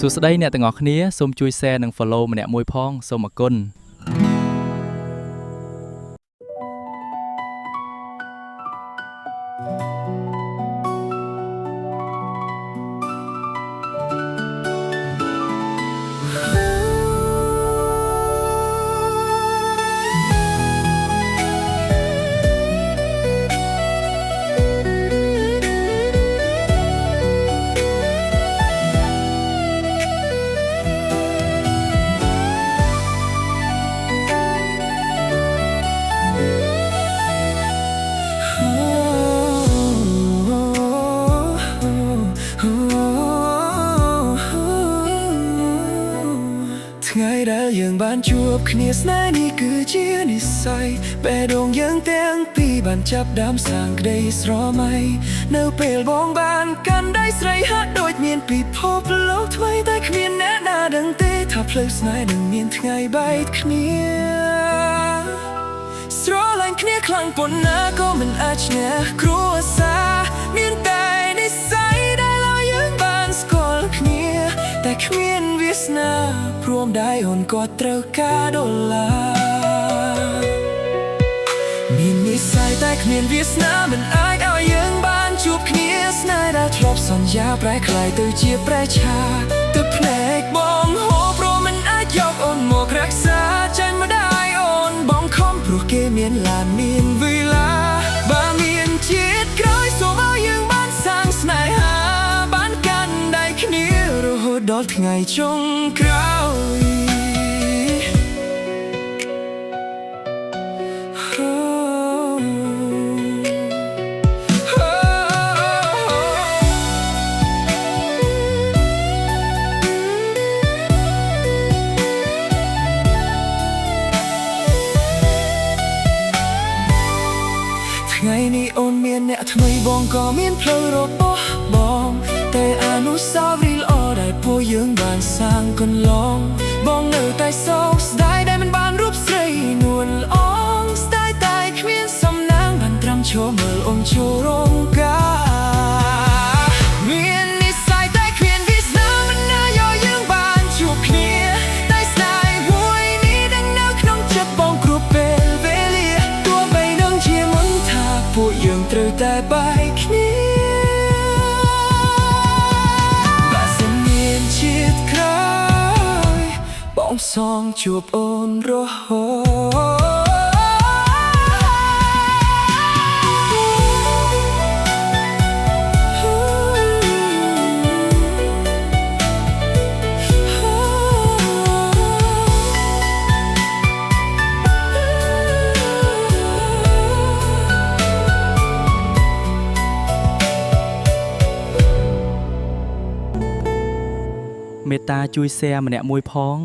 សួស្តីអ្នកទាំងអស់គ្នាសូមជួយ share និង follow ម្នាក់មួយផងសូមអរគុណថ្ងៃដែលយើងបានជួបគ្នាស្នេហ៍នេះគឺជានិស្ស័យបេះដូងយើងទាំងពីរបានចាប់ដើមសាងក្តីស្រមៃនៅពេលបងបានកាន់ដៃស្រីហាក់ដូចមានពិភពលោកថ្មីតែគ្មានអ្នកណាដឹងទេថាផ្លូវស្នេហ៍នឹងមានថ្ងៃបែកគ្នាស្រឡាញ់គ្នាខ្លាំងប៉ុណ្ណាក៏មិនអាចឈ្នះគ្រួសារមានតែនិស្ស័យដែលឲ្យយើងបានស្គាល់គ្នាតែគ្មានវាសនាព្រមដៃអូនក៏ត្រូវការដុល្លារមាននិស្ស័យតែគ្មានវាសនាមិនអាចឲ្យយើងបានជួបគ្នាស្នេហ៍ដែលធ្លាប់សន្យាប្រែក្លាយទៅជាប្រែឆាទឹកភ្នែកបងហូរព្រោះមិនអាចយកអូនមករក្សាចាញ់មកได้អូនបងខំព្រោះគេមានឡានមានវេលាបើមានជាតិក្រោយសូមឲ្យយើងបានសាងស្នេហាបានកាន់ដៃគ្នារហូតដល់ថ្ងៃចុងក្រោយថ្ងៃនេះអូនមានអ្នកថ្មីបងក៏មានផ្លូវរបស់បងតែអនុស្សាវរីយ៍ល្អដែលពួកយើងបានសាងកន្លងបងនៅតែសោកស្ដាយដែលមិនបានរូបស្រីនួនល្អងស្ដាយតែគ្មានសំណាងបានត្រាំឈរមើលអូនចូលរោងការមាននិស្ស័យតែគ្មានវាសនាមិនណាយកយើងបានជួបគ្នាតែស្នេហ៍មួយនេះđangនៅក្នុងចិត្តបងគ្រប់ពេលវេលាទោះបីនឹងជាមុនថាពួកយើងត្រូវតែបែកគ្នាបងសងជួបអូនរហូតមេត្តាជួយ share ម្នាក់មួយផង